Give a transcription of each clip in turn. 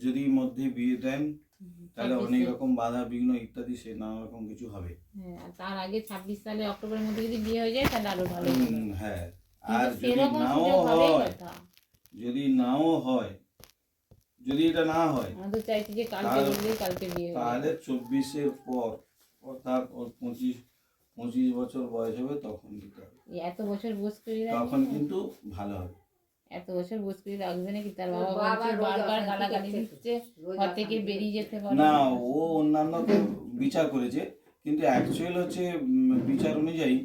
যদি মধ্যে বিয়ে দেন তাহলে অনেক রকম বাধা বিঘ্ন ইত্যাদি সে নানা রকম কিছু হবে। হ্যাঁ, তার আগে 26 সালে অক্টোবরের মধ্যে যদি বিয়ে হয়ে যায় তাহলে আরো ভালো হবে। হ্যাঁ, আর আর যদি নাও হয়, যদি এটা না হয় আমরা তো চাইছি যে কালকে বললেই কালকে বিয়ে হবে, তাহলে 24-এর পর অর্থাৎ ওর 25 বছর বয়স হবে তখন দিতে হবে। এত বছর বয়স করে তখন কিন্তু ভালো হবে। এত বছর বয়স করে রাখবে নাকি? তার বাবা বলছে বারবার গালাগালি দিচ্ছে, ঘর থেকে বেরিয়ে যেতে পারে না। ও অন্যান্য বিচার করেছে, কিন্তু অ্যাকচুয়াল হচ্ছে বিচার অনুযায়ী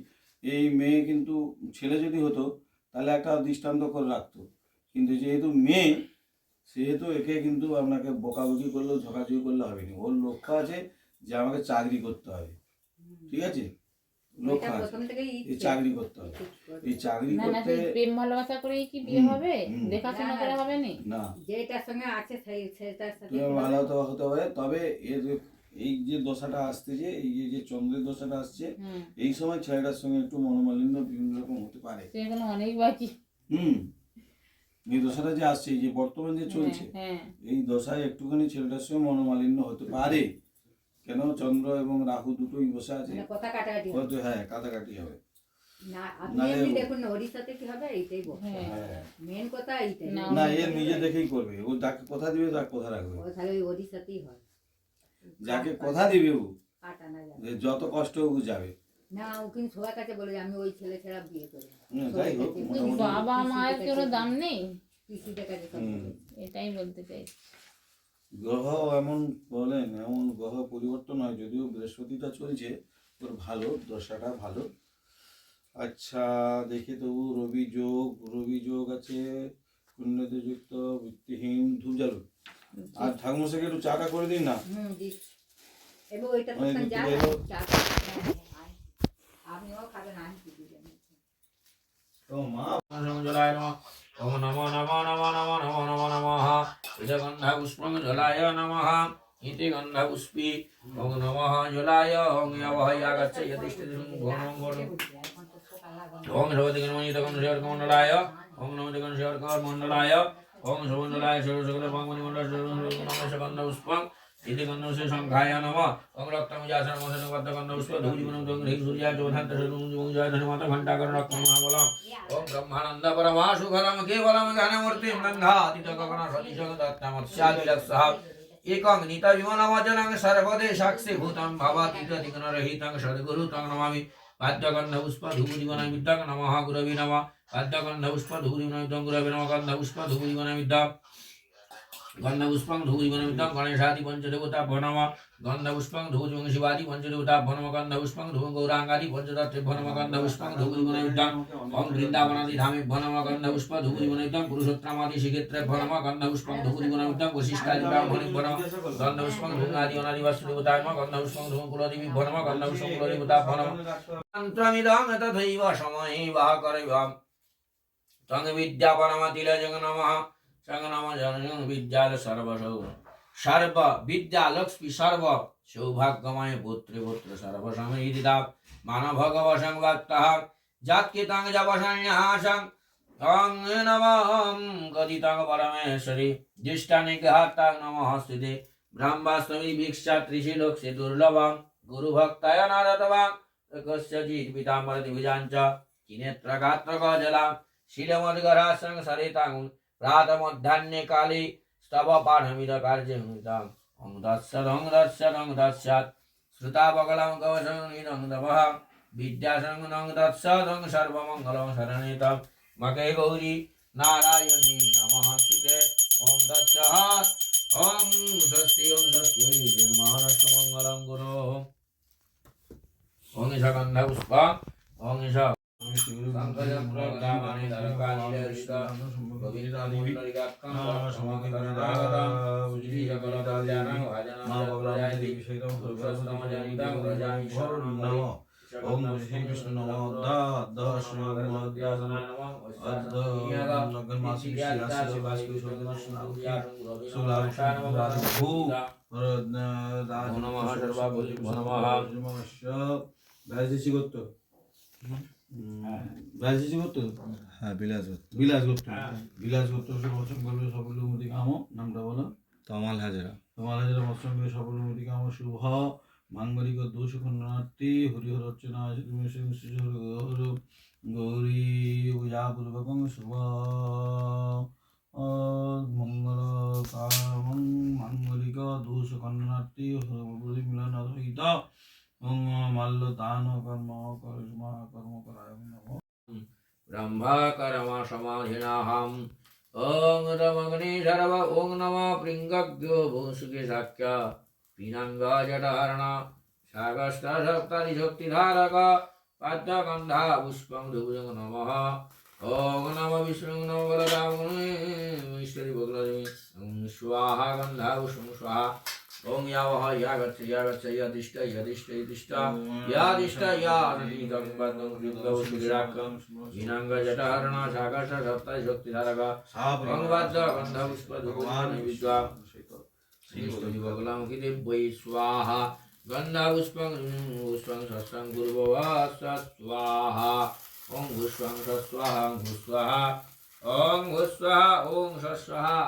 এই মেয়ে কিন্তু ছেলে যদি হতো তাহলে একটা দৃষ্টান্ত করে রাখতো, কিন্তু যেহেতু মেয়ে সেহেতু একে কিন্তু আপনাকে বকাবকি করলেও ঝকাঝকি করলে হবে না। ওর লক্ষ্য আছে যে আমাকে চাকরি করতে হবে, ঠিক আছে? লক্ষ্য আছে এই চাকরি করতে হবে। এই চাকরি করতে প্রেম ভালোবাসা করেই কি বিয়ে হবে? দেখাশোনা করে হবে না? যেটার সঙ্গে আছে সেটার সাথে ভালো হতে পারে। তবে এর এই যে দশাটা আসতেছে, এই যে চন্দ্রের দশাটা আসছে, এই সময় ছেলেটার সঙ্গে একটু মনোমালিন্য বিভিন্ন রকম হতে পারে। সেখানে অনেক বাকি। এই দশাটা যে আসছে, এই যে বর্তমান যে চলছে, এই দশায় একটুখানি ছেলেটার সঙ্গে মনোমালিন্য হতে পারে। কেন? চন্দ্র এবং রাহু দুটোই বসে আছে, কথা কাটাকাটি হয়তো হ্যাঁ কাটাকাটি হবে। দেখুন ওড়িশাতে কি হবে এইটাই মেন কথা এইটাই না, এ নিজে দেখেই করবে। ও যাকে কথা দিবে তার কথা রাখবে। তাহলে ওই ওড়িশাতেই হয়, যাকে কথা দিবে ও কাটানো যাবে, যত কষ্ট হোক যাবে না। ও কিন্তু সবার কাছে বলে আমি ওই ছেলে ছাড়া বিয়ে করি না। যাই হোক, বাবা মায়ের কোনো দাম নেই, পিসিদের কাছে এটাই বলতে চাই। গ্রহ এমন বলেন, এমন গ্রহ পরিবর্তন হয়, যদিও বৃহস্পতিটা চলছে তোর ভালো, দশাটা ভালো। আচ্ছা দেখি তবু রবি যোগ আছে, পুণ্যতে যুক্ত, বৃত্তিহীন, ধূপ জ্বালু। আর ঠাকুমশাইকে একটু চাটা করে দিন না। এবং ওইটা তো আপনিও খাবেন, আমি কি দিবেন তো মা জলায় নমঃ। ওম নমো নমো নমো নমো নমো নমো নমঃ। ইদগন্ধা পুষ্পং জলায় নমঃ। ইতি গন্ধা পুষ্পি। ওম নমঃ জলায়। ওম ইয়াবহৈ আগচ্ছ যতিষ্ঠিতং ঘনং ঘনং। ওম সর্বদিক নমঃ ইদগন্ধ শিবর্ক মণ্ডলায়। ওম নমো দিগন্ধ শিবর্ক মণ্ডলায়। ওম সর্বমণ্ডলায় সর্বসকলে ভগবান মণ্ডল নমঃ গন্ধ পুষ্পং। ইতি গন্ধ সংঘায় নমঃ। ওম রক্তং যাসন মসন বদ্ধ গন্ধ পুষ্প ধূলিবনং দং হ্রিং সূর্যায় যোধান্ত সরুং জয় ধনুমাত ঘণ্টাকর রক্তং মহাবলং। ওম ব্রহ্মানন্দ পরমাশুখরম কেবলম জ্ঞানমূর্তিং গন্ধাতীত গগন সদৃশং দত্তমস্যাদিলক্ষ্যঃ একং নিত বিমনমজনং সর্বদেশাক্ষি ভূতং ভবতীত দিগ্নরহিতং সদ্গুরুতং নমামি। পাদ্যগন্ধ পুষ্প ধূলিবনমিদ্যং নমঃ গুরবে নমঃ। পাদ্যগন্ধ পুষ্প ধূলিবনমিদ্যং গুরবে নমঃ। গন্ধ পুষ্প ধূলিবনমিদ্যং গন্ধপুষ্পং ধূলিবনমিদ্যং গণেশাদি পঞ্চদেবতাভ্যো নমঃ। গন্ধপুষ্পং ধূলিবং শিবাদি পঞ্চদেবতাভ্যো নমঃ। গন্ধপুষ্পং ধূলিবং গৌরাঙ্গাদি পঞ্চতত্ত্বেভ্যো নমঃ। গন্ধপুষ্পং ধূলিবনমিদ্যং ওম বৃন্দাবনাদি ধামেভ্যো নমঃ। গন্ধপুষ্প ধূলিবনমিদ্যং পুরুষোত্তমাদি শ্রীক্ষেত্রেভ্যো নমঃ। গন্ধপুষ্পং ধূলিবনমিদ্যং বশিষ্ঠাদি ব্রাহ্মণেভ্যো নমঃ। গন্ধপুষ্পং ধূমাদি অনাদি বাসুদেবতায় নমঃ। গন্ধপুষ্পং ধূম কুলদেবীভ্যো নমঃ। গন্ধপুষ্পং কুলদেবতাভ্যো নমঃ। মন্ত্রমিদং তথৈব সময়ে বাহকরৈবম তং বিদ্যাপরমতিলজং নমঃ। সঙ্গনম জনজং বিদ্যাল সর্বসৌ সর্ব বিদ্যা লক্ষ্মী সর্ব সৌভাগ্যময় পুত্রে পুত্র সর্ব সমৃদ্ধিদা মানব ভগব সংবাক্তঃ জাতকিতাং জবসন্ন্যাসং তং নমঃ গদিতং পরমেশ্বরী দৃষ্টানিঘাতাং নমঃ স্তুতে ব্রহ্মাস্মি ভিক্ষা ত্রিশিলোক্সে দুর্লভং গুরু ভক্তায় নারতবাং কস্যচিৎ পিতাম্বর দিবিজাঞ্চ কিনেত্রগাত্রক জলাং শিলমদ্গরাসং সরিতাং প্রাতমধ্যাহ্নে কালে স্তব পাঠমিদ কার্যে হুতাম। ওং দৎসৎ শ্রুতাবগলং কবচং নমঃ। বিদ্যাসং নং দৎসৎ সর্বমঙ্গলং শরণেতম মকে গৌরী নারায়ণী নমস্তুতে। ওং দৎসৎ। ওং স্বস্তি মহারাষ্ট্রমঙ্গলং গুরু। ওং ঈশগন্ধ পুষ্প। ওং ঈশ বিলাস গোত্র। বিলাস গোত্র সকল নামটা বলো। তমাল হাজারা মৎসঙ্গে সফল মৃতিকা আমার শুভ মাঙ্গলিক দোষ খণ্ডনার্থী হরিহর অর্চনা গৌরী পূজা পূর্বকং শুভ মঙ্গল কামং মাঙ্গলিক দোষ খণ্ডনার্থী হরি মিলন সহিত মাল্য দান কর্ম কর্মা কর্ম করায় নমঃ ব্রহ্মাকরমা সমাধিনাহম ওং রমগ্নি ধরব ওং নম পৃঙ্গজ্ঞো ভূসুকে সাক্ষ্য পিনাঙ্গা জটাহরণ সাগস্ত সপ্তানি শক্তিধারক পাদ্যগন্ধা পুষ্পং ধুভুজং নমঃ ওং নম বিষ্ণু নম বলরাম ঈশ্বরী বগলদেবী স্বাহা গন্ধা পুষ্পং স্বাহা ওং ইয়াবহ ইয়াগচ্ছ ইয়াদিষ্ট ইয়াদিষ্ট সুরাকং বিনাঙ্গ জটাহরণ সাগস্ত সপ্তানি শক্তিধারক ওং বাদ্য গন্ধা পুষ্প ধুভুজং বিদ্যা শ্রী বগলামুখী দেব্যৈ স্বাহা গন্ধা পুষ্পং পুষ্পং সস্যং পূর্ববাস স্বাহা ওং পুষ্পং সস্বাহা স্বাহা ওং স্বাহা ওং সস্বাহা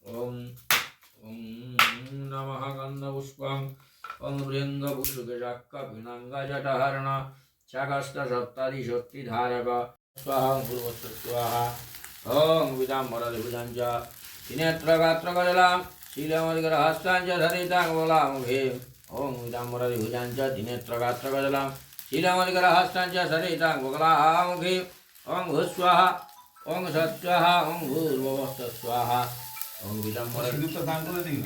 ওং ওং নমঃ গন্ধ পুষ্পং ওং বৃঙ্গ পুষ্পকে শাক্কা পিনাঙ্গা জটাহরণ শাকাস্ত সপ্তাদি শক্তি ধারক স্বাহা পূর্বস্য স্বাহা ওং বিদাম্বর বিভুজাঞ্চ তিনেত্র গাত্র গজলাম শিলমদিগর হস্তাঞ্চ ধরিতাং বলামুখে ওং বিদাম্বর বিভুজাঞ্চ তিনেত্র গাত্র গজলাম শিলমদিগর হস্তাঞ্চ ধরিতাং বলামুখে ওং ভূস্বাহা ওং সৎস্বাহা ওং ভূর্ভুবস্য স্বাহা ওং বিদাম্বর দান করে দিন